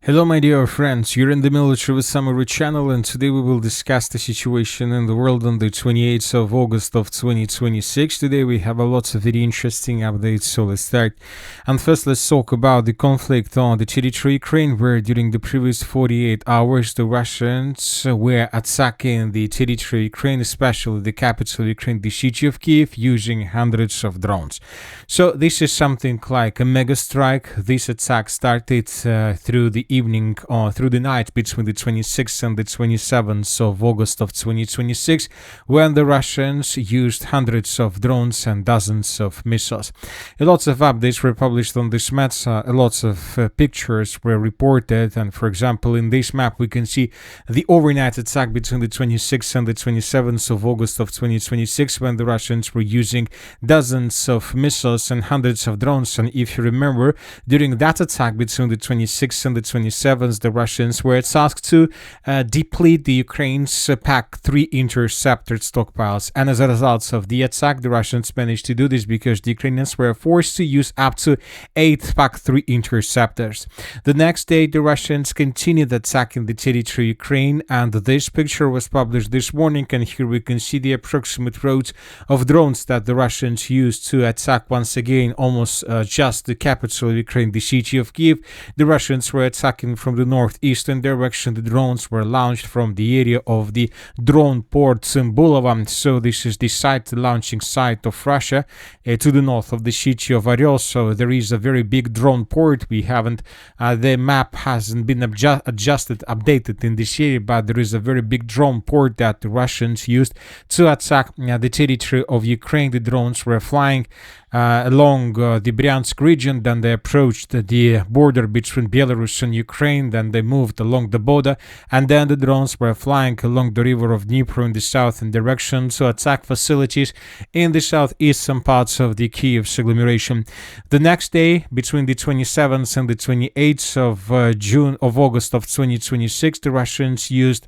Hello my dear friends, you're in the Military with Summary channel, and today we will discuss the situation in the world on the 28th of August of 2026. Today we have a lot of very interesting updates, so let's start. And first let's talk about the conflict on the territory of Ukraine, where during the previous 48 hours the Russians were attacking the territory of Ukraine, especially the capital of Ukraine, the city of Kiev, using hundreds of drones. So this is something like a mega strike. This attack started through the evening or through the night between the 26th and the 27th of August of 2026, when the Russians used hundreds of drones and dozens of missiles. A lot of updates were published on this map, a lot of pictures were reported, and for example in this map we can see the overnight attack between the 26th and the 27th of August of 2026, when the Russians were using dozens of missiles and hundreds of drones. And if you remember, during that attack between the 26th and the 27th, the Russians were tasked to deplete the Ukraine's PAC-3 interceptor stockpiles. And as a result of the attack, the Russians managed to do this because the Ukrainians were forced to use up to 8 PAC-3 interceptors. The next day, the Russians continued attacking the territory of Ukraine, and this picture was published this morning, and here we can see the approximate route of drones that the Russians used to attack once again almost just the capital of Ukraine, the city of Kiev. The Russians were attacking from the northeastern direction. The drones were launched from the area of the drone port Symboulova. So this is the launching site of Russia to the north of the city of Orikhiv. So there is a very big drone port. We haven't, the map hasn't been updated in this area, but there is a very big drone port that the Russians used to attack the territory of Ukraine. The drones were flying along the Bryansk region, then they approached the border between Belarus and Ukraine, then they moved along the border, and then the drones were flying along the river of Dnipro in the southern direction to attack facilities in the southeastern parts of the Kyiv agglomeration. The next day, between the 27th and the 28th of August of 2026, the Russians used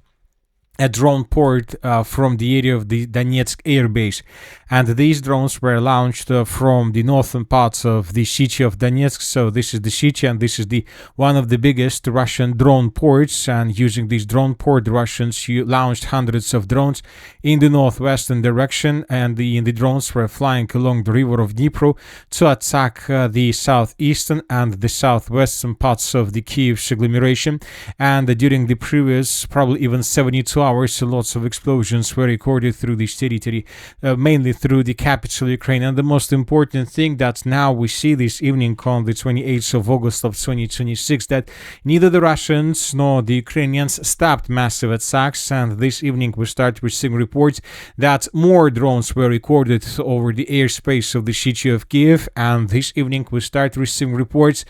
a drone port from the area of the Donetsk air base, and these drones were launched from the northern parts of the city of Donetsk. So this is the city, and this is the one of the biggest Russian drone ports, and using this drone port the Russians launched hundreds of drones in the northwestern direction, and the drones were flying along the river of Dnipro to attack the southeastern and the southwestern parts of the Kyiv agglomeration. And during the previous probably even 72 hours, lots of explosions were recorded through this territory, mainly through the capital Ukraine. And the most important thing that now we see this evening on the 28th of August of 2026, that neither the Russians nor the Ukrainians stopped massive attacks, and this evening we start receiving reports that more drones were recorded over the airspace of the city of Kiev, and this evening we start receiving reports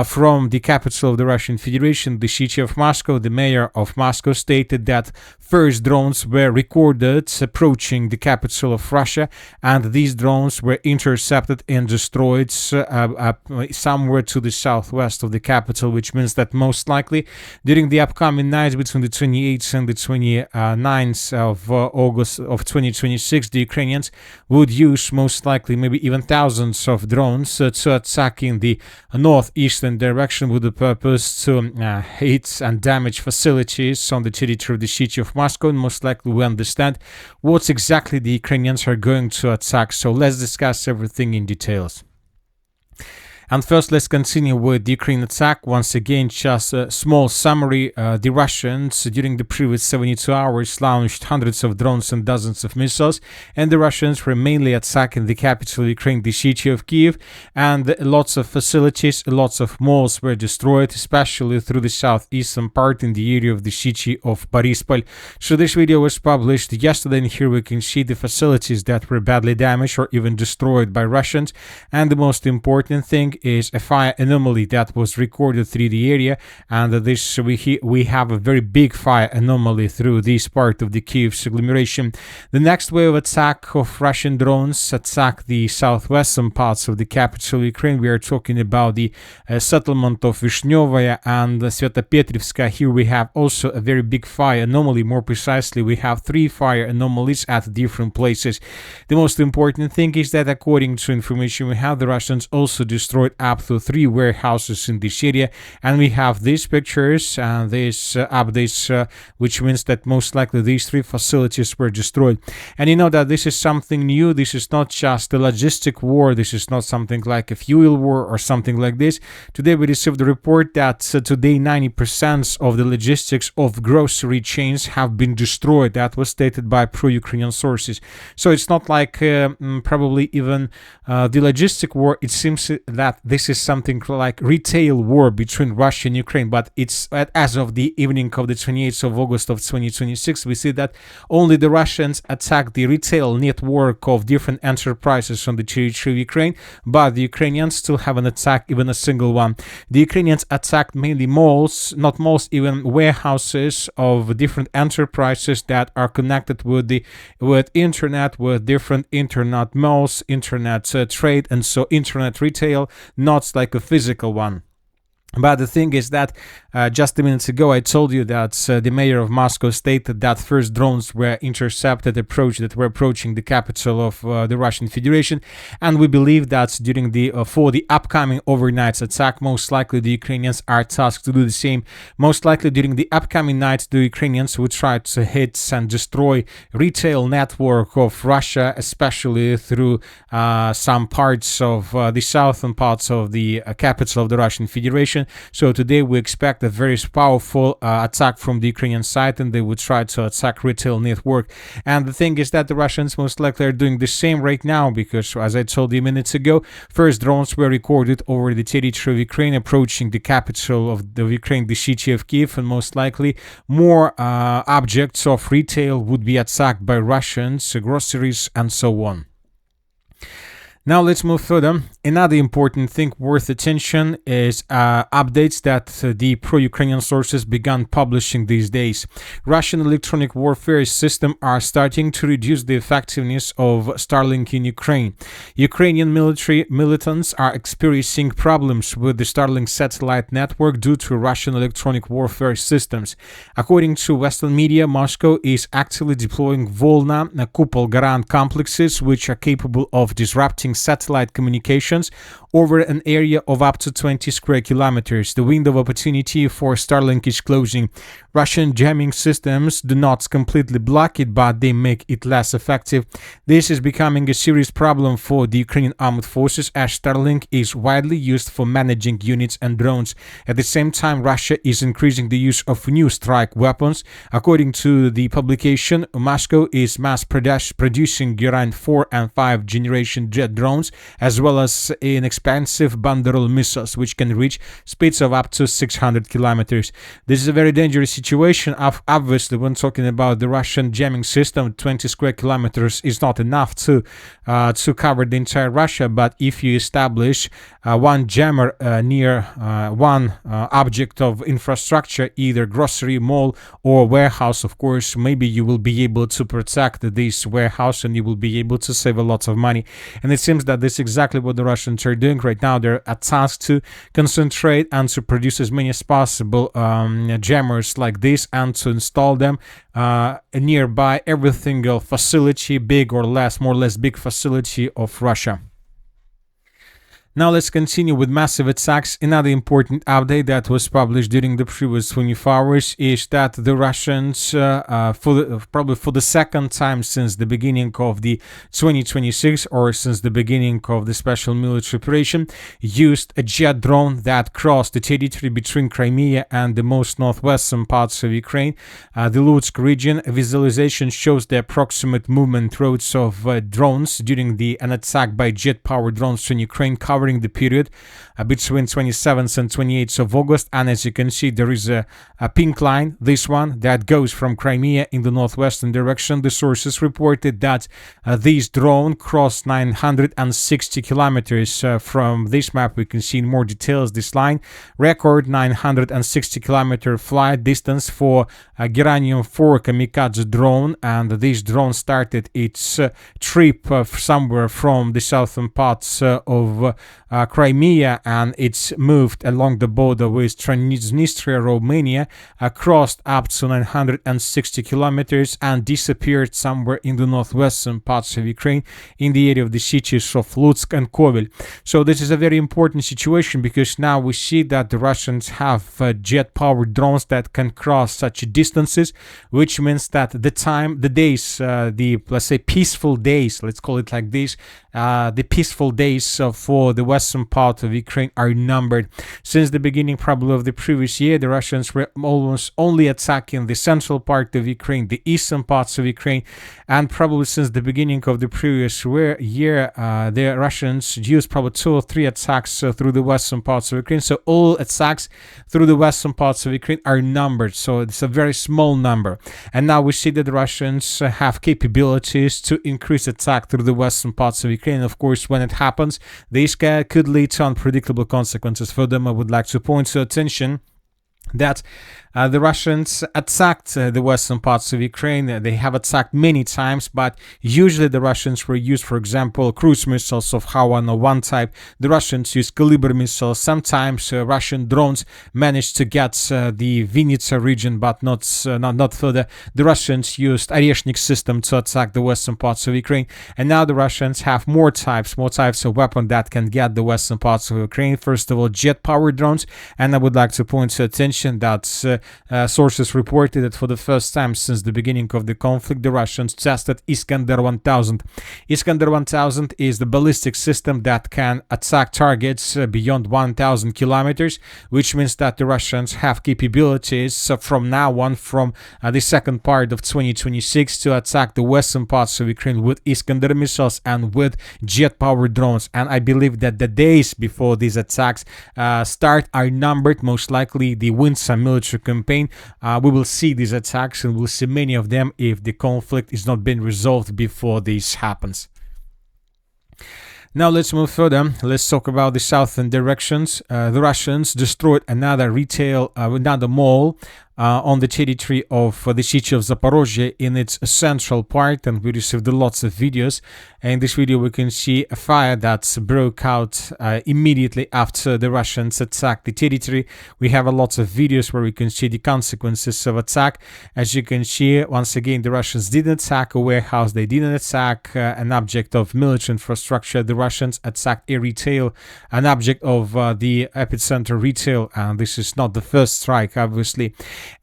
from the capital of the Russian Federation, the city of Moscow. The mayor of Moscow stated that first drones were recorded approaching the capital of Russia, and these drones were intercepted and destroyed somewhere to the southwest of the capital, which means that most likely during the upcoming nights between the 28th and the 29th of August of 2026, the Ukrainians would use most likely maybe even thousands of drones to attack in the northeastern direction with the purpose to hit and damage facilities on the territory of the city of Moscow. And most likely we understand what exactly the Ukrainians are going to attack. So let's discuss everything in details. And first, let's continue with the Ukraine attack. Once again, just a small summary. The Russians, during the previous 72 hours, launched hundreds of drones and dozens of missiles, and the Russians were mainly attacking the capital of Ukraine, the city of Kiev, and lots of facilities, lots of malls were destroyed, especially through the southeastern part in the area of the city of Boryspil. So this video was published yesterday, and here we can see the facilities that were badly damaged or even destroyed by Russians. And the most important thing is a fire anomaly that was recorded through the area, and this we have a very big fire anomaly through this part of the Kyiv agglomeration. The next wave of attack of Russian drones attacked the southwestern parts of the capital Ukraine. We are talking about the settlement of Vishnevaya and Svetopetrivska. Here we have also a very big fire anomaly. More precisely, we have 3 fire anomalies at different places. The most important thing is that according to information we have, the Russians also destroyed destroyed up to 3 warehouses in this area. And we have these pictures and these updates, which means that most likely these 3 facilities were destroyed. And you know that this is something new. This is not just a logistic war. This is not something like a fuel war or something like this. Today we received a report that today 90% of the logistics of grocery chains have been destroyed. That was stated by pro-Ukrainian sources. So it's not like probably even the logistic war. It seems that this is something like retail war between Russia and Ukraine. But it's as of the evening of the 28th of August of 2026, we see that only the Russians attacked the retail network of different enterprises on the territory of Ukraine, but the Ukrainians still haven't attacked even a single one. The Ukrainians attacked mainly malls, not malls, even warehouses of different enterprises that are connected with internet, with different internet malls, internet trade, and so internet retail, not like a physical one. But the thing is that just a minute ago I told you that the mayor of Moscow stated that first drones were intercepted that were approaching the capital of the Russian Federation, and we believe that during for the upcoming overnight attack, most likely the Ukrainians are tasked to do the same. Most likely during the upcoming night, the Ukrainians would try to hit and destroy retail network of Russia, especially through some parts of the southern parts of the capital of the Russian Federation. So today we expect a very powerful attack from the Ukrainian side, and they would try to attack retail network. And the thing is that the Russians most likely are doing the same right now, because as I told you minutes ago, first drones were recorded over the territory of Ukraine approaching the capital of the Ukraine, the city of Kiev, and most likely more objects of retail would be attacked by Russians, groceries, and so on. Now let's move further. Another important thing worth attention is updates that the pro-Ukrainian sources began publishing these days. Russian electronic warfare systems are starting to reduce the effectiveness of Starlink in Ukraine. Ukrainian militants are experiencing problems with the Starlink satellite network due to Russian electronic warfare systems. According to Western media, Moscow is actively deploying Volna-N Garrison complexes, which are capable of disrupting satellite communications over an area of up to 20 square kilometers. The window of opportunity for Starlink is closing. Russian jamming systems do not completely block it, but they make it less effective. This is becoming a serious problem for the Ukrainian armed forces, as Starlink is widely used for managing units and drones. At the same time, Russia is increasing the use of new strike weapons. According to the publication, Moscow is mass producing Garrison 4 and 5 generation jet drones, as well as an expensive Banderol missiles, which can reach speeds of up to 600 kilometers. This is a very dangerous situation. Obviously, when talking about the Russian jamming system, 20 square kilometers is not enough to cover the entire Russia. But if you establish one jammer near one object of infrastructure, either grocery, mall, or warehouse, of course, maybe you will be able to protect this warehouse and you will be able to save a lot of money. And it seems that this is exactly what the Russians are doing right now. They're tasked to concentrate and to produce as many as possible jammers like this, and to install them nearby every single facility, big or less, more or less big facility of Russia. Now let's continue with massive attacks. Another important update that was published during the previous 24 hours is that the Russians, probably for the second time since the beginning of the 2026, or since the beginning of the special military operation, used a jet drone that crossed the territory between Crimea and the most northwestern parts of Ukraine, the Lutsk region. A visualization shows the approximate movement routes of drones during an attack by jet-powered drones in Ukraine, covering the period between 27th and 28th of August. And as you can see, there is a pink line, this one, that goes from Crimea in the northwestern direction. The sources reported that this drone crossed 960 kilometers. From this map, we can see in more details this line. Record 960 kilometer flight distance for Garrison 4 kamikaze drone, and this drone started its trip somewhere from the southern parts of Crimea, and it's moved along the border with Transnistria, Romania, crossed up to 960 kilometers and disappeared somewhere in the northwestern parts of Ukraine in the area of the cities of Lutsk and Kovel. So this is a very important situation, because now we see that the Russians have jet-powered drones that can cross such distances, which means that the days, let's say peaceful days, let's call it like this, the peaceful days for the western part of Ukraine are numbered. Since the beginning probably of the previous year, the Russians were almost only attacking the central part of Ukraine, the eastern parts of Ukraine, and probably since the beginning of the previous year, the Russians used probably 2 or 3 attacks through the western parts of Ukraine. So all attacks through the western parts of Ukraine are numbered, so it's a very small number. And now we see that the Russians have capabilities to increase attack through the western parts of Ukraine. Of course, when it happens, this could lead to unpredictable consequences for them. I would like to point your attention that the Russians attacked the western parts of Ukraine. They have attacked many times, but usually the Russians were used, for example, cruise missiles of Ha-101 type. The Russians use Caliber missiles. Sometimes Russian drones managed to get the Vinnytsia region, but not further. The Russians used Orikhiv system to attack the western parts of Ukraine, and now the Russians have more types of weapons that can get the western parts of Ukraine. First of all, jet-powered drones, and I would like to point to attention that sources reported that for the first time since the beginning of the conflict, the Russians tested Iskander 1000. Iskander 1000 is the ballistic system that can attack targets beyond 1,000 kilometers, which means that the Russians have capabilities from now on, from the second part of 2026, to attack the western parts of Ukraine with Iskander missiles and with jet-powered drones. And I believe that the days before these attacks start are numbered. Most likely the winter military campaign, we will see these attacks, and we'll see many of them if the conflict is not being resolved before this happens. Now let's move further. Let's talk about the southern directions. The Russians destroyed another mall on the territory of the city of Zaporizhzhia in its central part, and we received lots of videos. In this video we can see a fire that broke out immediately after the Russians attacked the territory. We have a lot of videos where we can see the consequences of attack. As you can see, once again, the Russians didn't attack a warehouse, they didn't attack an object of military infrastructure. The Russians attacked a retail, an object of the Epicentr retail, and this is not the first strike, obviously.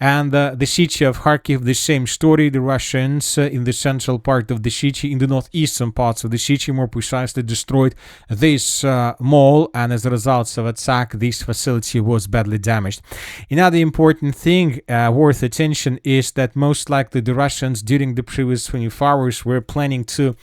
And the city of Kharkiv, the same story. The Russians in the central part of the city, in the northeastern parts of the city more precisely, destroyed this mall, and as a result of attack, this facility was badly damaged. Another important thing worth attention is that most likely the Russians during the previous 24 hours were planning to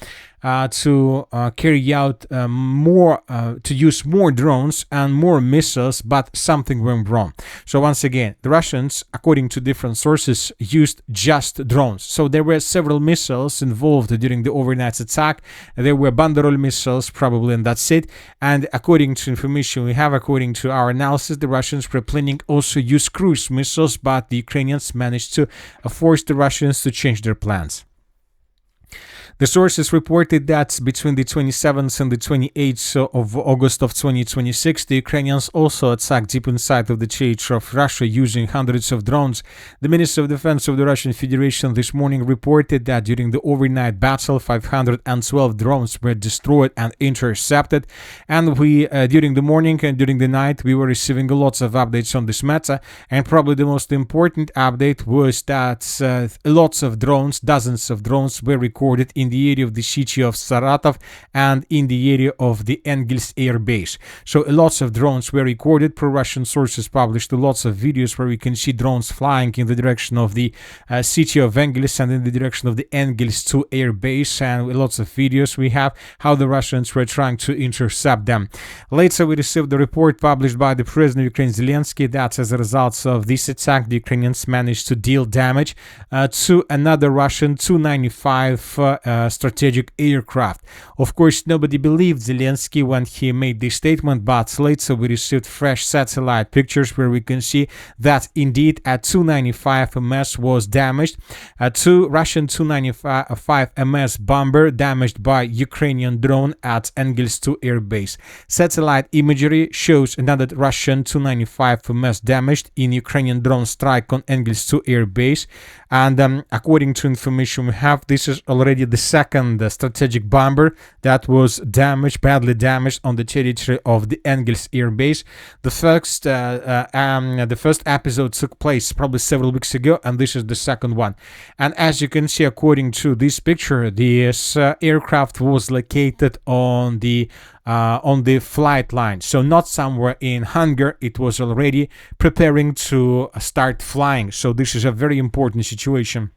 carry out to use more drones and more missiles, but something went wrong. So once again, the Russians, according to different sources, used just drones. So there were several missiles involved during the overnight attack. There were Banderol missiles probably, and that's it. And according to information we have, according to our analysis, the Russians were planning also use cruise missiles, but the Ukrainians managed to force the Russians to change their plans. The sources reported that between the 27th and the 28th of August of 2026, the Ukrainians also attacked deep inside of the territory of Russia using hundreds of drones. The Minister of Defense of the Russian Federation this morning reported that during the overnight battle, 512 drones were destroyed and intercepted. And during the morning and during the night, we were receiving lots of updates on this matter. And probably the most important update was that lots of drones, dozens of drones, were recorded in the area of the city of Saratov and in the area of the Engels air base. So lots of drones were recorded. Pro-Russian sources published lots of videos where we can see drones flying in the direction of the city of Engels and in the direction of the Engels 2 air base, and lots of videos we have how the Russians were trying to intercept them. Later we received the report published by the President of Ukraine Zelensky that as a result of this attack, the Ukrainians managed to deal damage to another Russian Tu-95 strategic aircraft. Of course, nobody believed Zelensky when he made this statement, but later we received fresh satellite pictures where we can see that indeed a Tu-95 MS was damaged. A Russian Tu-95 MS bomber damaged by Ukrainian drone at Engels 2 air base. Satellite imagery shows another Russian Tu-95 MS damaged in Ukrainian drone strike on Engels 2 air base. And according to information we have, this is already the second strategic bomber that was damaged, badly damaged on the territory of the Engels air base. The first episode took place probably several weeks ago, and this is the second one. And as you can see, according to this picture, this aircraft was located on the flight line, so not somewhere in hangar. It was already preparing to start flying. So this is a very important situation,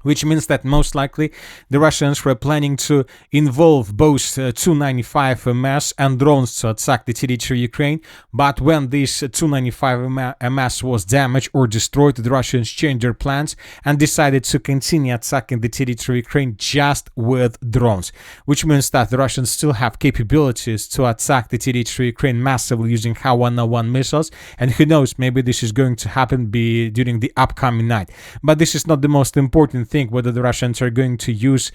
which means that most likely the Russians were planning to involve both Tu-95 MS and drones to attack the territory of Ukraine. But when this Tu-95 MS was damaged or destroyed, the Russians changed their plans and decided to continue attacking the territory of Ukraine just with drones, which means that the Russians still have capabilities to attack the territory of Ukraine massively using Ha-101 missiles. And who knows, maybe this is going to happen during the upcoming night. But this is not the most important thing, whether the Russians are going to use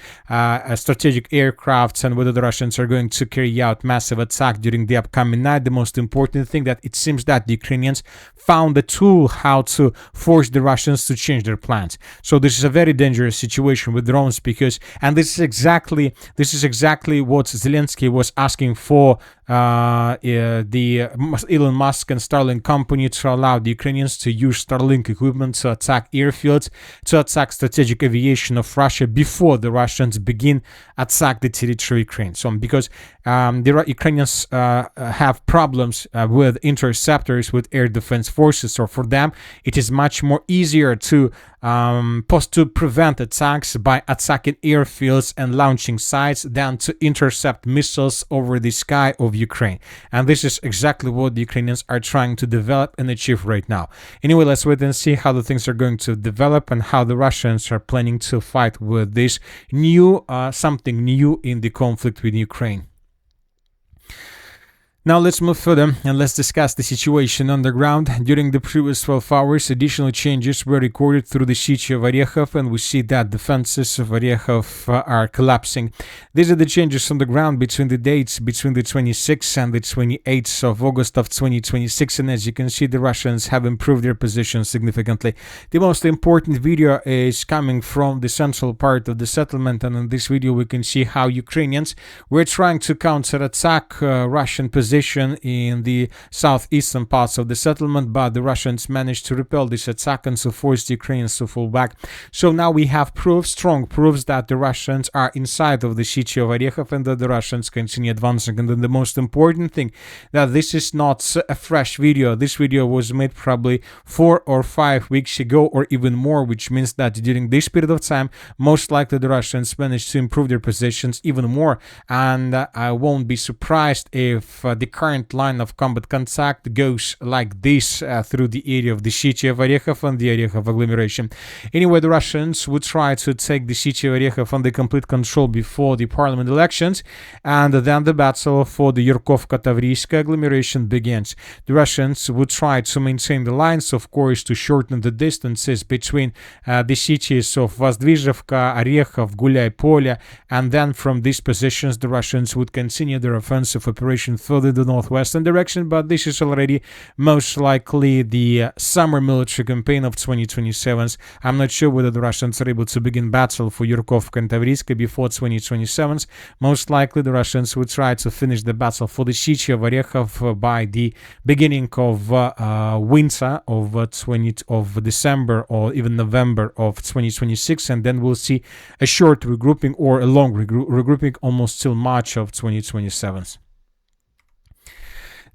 strategic aircrafts and whether the Russians are going to carry out massive attack during the upcoming night. The most important thing that it seems that the Ukrainians found a tool how to force the Russians to change their plans. So this is a very dangerous situation with drones, because, and this is exactly what Zelensky was asking for the Elon Musk and Starlink company to allow the Ukrainians to use Starlink equipment to attack airfields, to attack strategic aviation of Russia before the Russians begin attack the territory of Ukraine. So because the Ukrainians have problems with interceptors, with air defense forces, so for them it is much more easier to prevent attacks by attacking airfields and launching sites than to intercept missiles over the sky of Ukraine. And this is exactly what the Ukrainians are trying to develop and achieve right now. Anyway, let's wait and see how the things are going to develop and how the Russians are planning to fight with this new something new in the conflict with Ukraine. Now let's move further and let's discuss the situation on the ground. During the previous 12 hours, additional changes were recorded through the city of Orikhiv, and we see that defenses of Orikhiv are collapsing. These are the changes on the ground between the dates between the 26th and the 28th of August of 2026, and as you can see, the Russians have improved their position significantly. The most important video is coming from the central part of the settlement, and in this video we can see how Ukrainians were trying to counterattack Russian positions in the southeastern parts of the settlement, but the Russians managed to repel this attack and to force the Ukrainians to fall back. So now we have proofs, strong proofs, that the Russians are inside of the city of Orikhiv and that the Russians continue advancing. And then the most important thing, that this is not a fresh video. This video was made probably 4 or 5 weeks ago or even more, which means that during this period of time, most likely the Russians managed to improve their positions even more. And I won't be surprised if the current line of combat contact goes like this through the area of the city of Orikhiv and the Orikhiv agglomeration. Anyway, the Russians would try to take the city of Orikhiv under complete control before the parliament elections, and then the battle for the Yurkovka-Tavriiska agglomeration begins. The Russians would try to maintain the lines, of course, to shorten the distances between the cities of Vozdvizhevka, Orikhiv, Gulyai-Polye, and then from these positions the Russians would continue their offensive operation further the northwestern direction, but this is already most likely the summer military campaign of 2027. I'm not sure whether the Russians are able to begin battle for Yurkovka and Tavriiska before 2027. Most likely the Russians would try to finish the battle for the city of Orikhiv by the beginning of winter of December or even November of 2026, and then we'll see a short regrouping or a long regrouping almost till March of 2027.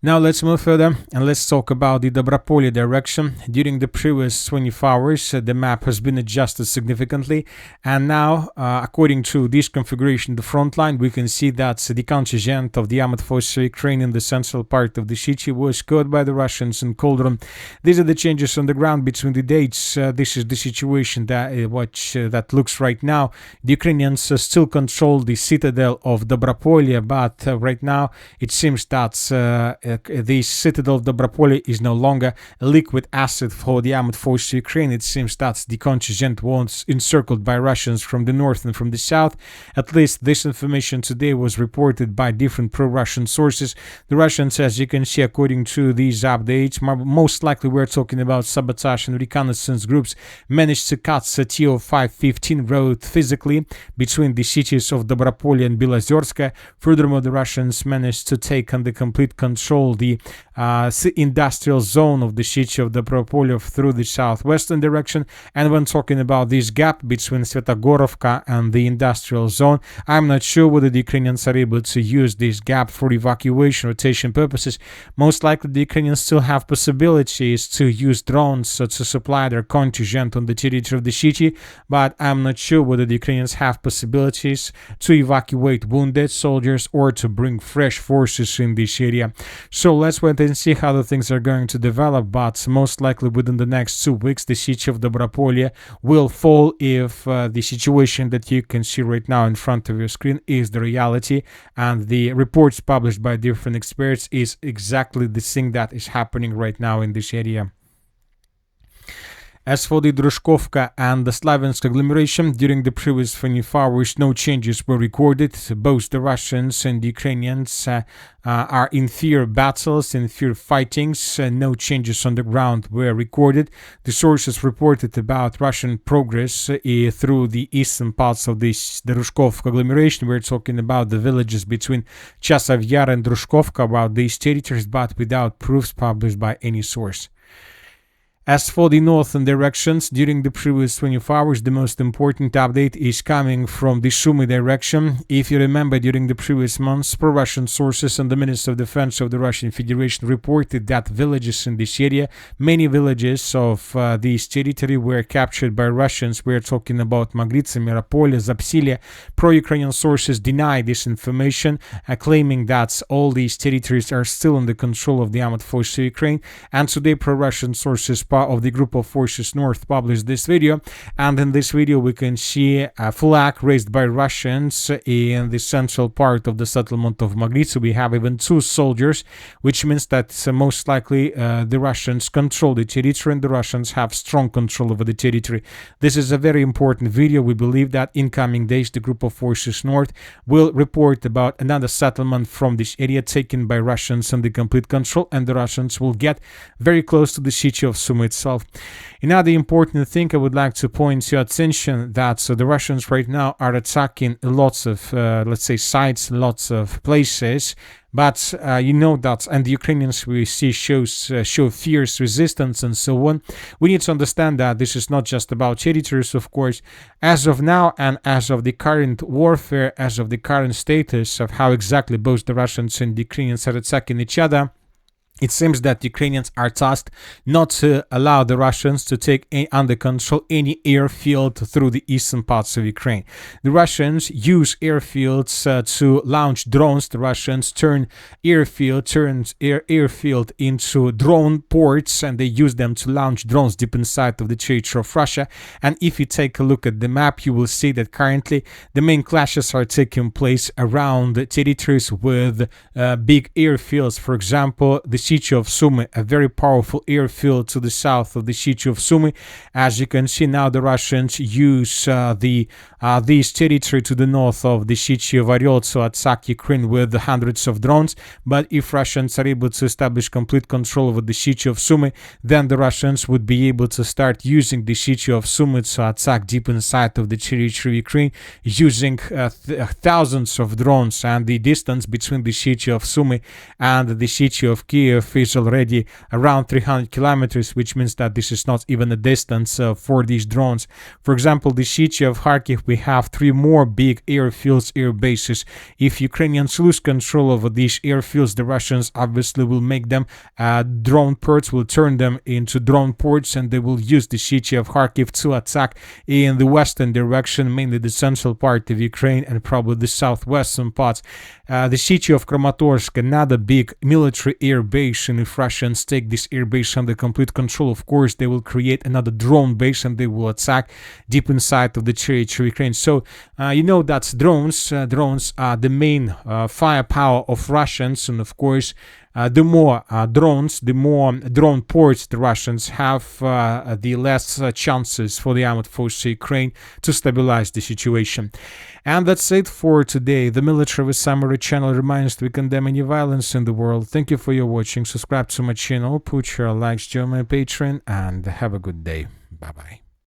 Now let's move further and let's talk about the Drobropillya direction. During the previous 24 hours, the map has been adjusted significantly, and now, according to this configuration, the front line, we can see that the contingent of the armed forces of Ukraine in the central part of the city was caught by the Russians in CAULDRON. These are the changes on the ground between the dates. This is the situation that looks right now. The Ukrainians still control the citadel of Drobropillya, but right now it seems that the citadel of Drobropillya is no longer a liquid asset for the armed forces of Ukraine. It seems that the contingent was encircled by Russians from the north and from the south. At least this information today was reported by different pro-Russian sources. The Russians, as you can see, according to these updates, most likely we're talking about sabotage and reconnaissance groups, managed to cut the Tu-95 road physically between the cities of Drobropillya and Belozersk. Furthermore, the Russians managed to take under complete control the industrial zone of the city of Drobropillya through the southwestern direction. And when talking about this gap between Svetogorovka and the industrial zone, I'm not sure whether the Ukrainians are able to use this gap for evacuation rotation purposes. Most likely the Ukrainians still have possibilities to use drones to supply their contingent on the territory of the city, but I'm not sure whether the Ukrainians have possibilities to evacuate wounded soldiers or to bring fresh forces in this area. So let's wait and see how the things are going to develop, but most likely within the next 2 weeks the city of Drobropillya will fall if the situation that you can see right now in front of your screen is the reality, and the reports published by different experts is exactly the thing that is happening right now in this area. As for the Drushkovka and the Slaviansk agglomeration, during the previous 24 hours, no changes were recorded. Both the Russians and the Ukrainians are in fear battles, in fear fightings. No changes on the ground were recorded. The sources reported about Russian progress through the eastern parts of the Drushkovka agglomeration. We're talking about the villages between Chasov Yar and Drushkovka, about these territories, but without proofs published by any source. As for the northern directions, during the previous 24 hours, the most important update is coming from the Sumy direction. If you remember, during the previous months, pro-Russian sources and the Minister of Defense of the Russian Federation reported that villages in this area, many villages of this territory, were captured by Russians. We're talking about Maglitsa, Miropolye, Zaporizhzhia. Pro-Ukrainian sources deny this information, claiming that all these territories are still under control of the armed forces of Ukraine. And today, pro-Russian sources of the group of forces north published this video, and in this video we can see a flag raised by Russians in the central part of the settlement of Maglitsa. We have even 2 soldiers, which means that most likely the Russians control the territory and the Russians have strong control over the territory. This is a very important video. We believe that in coming days the group of forces north will report about another settlement from this area taken by Russians under complete control, and the Russians will get very close to the city of Sumy itself. Another important thing I would like to point to your attention, that the Russians right now are attacking lots of let's say sites, lots of places, but you know that, and the Ukrainians we see show fierce resistance and so on. We need to understand that this is not just about territories, of course. As of now, and as of the current warfare, as of the current status of how exactly both the Russians and the Ukrainians are attacking each other, it seems that Ukrainians are tasked not to allow the Russians to take under control any airfield through the eastern parts of Ukraine. The Russians use airfields to launch drones. The Russians turns airfield into drone ports, and they use them to launch drones deep inside of the territory of Russia. And if you take a look at the map, you will see that currently the main clashes are taking place around territories with big airfields. For example, the city of Sumy, a very powerful airfield to the south of the city of Sumy. As you can see now, the Russians use this territory to the north of the city of Oryol to attack Ukraine with hundreds of drones. But if Russians are able to establish complete control over the city of Sumy, then the Russians would be able to start using the city of Sumy to attack deep inside of the territory of Ukraine, using thousands of drones. And the distance between the city of Sumy and the city of Kiev Orikhiv is already around 300 kilometers, which means that this is not even a distance for these drones. For example, the city of Kharkiv, we have 3 more big airfields, air bases. If Ukrainians lose control over these airfields, the Russians obviously will make them drone ports, will turn them into drone ports, and they will use the city of Kharkiv to attack in the western direction, mainly the central part of Ukraine and probably the southwestern parts. The city of Kramatorsk, another big military air base, and if Russians take this air base under complete control, of course, they will create another drone base and they will attack deep inside of the territory of Ukraine. So, you know, that's drones. Drones are the main firepower of Russians, and of course, the more drones, the more drone ports the Russians have, the less chances for the armed forces of Ukraine to stabilize the situation. And that's it for today. The Military Summary channel reminds we condemn any violence in the world. Thank you for your watching. Subscribe to my channel, put your likes, join my Patreon, and have a good day. Bye-bye.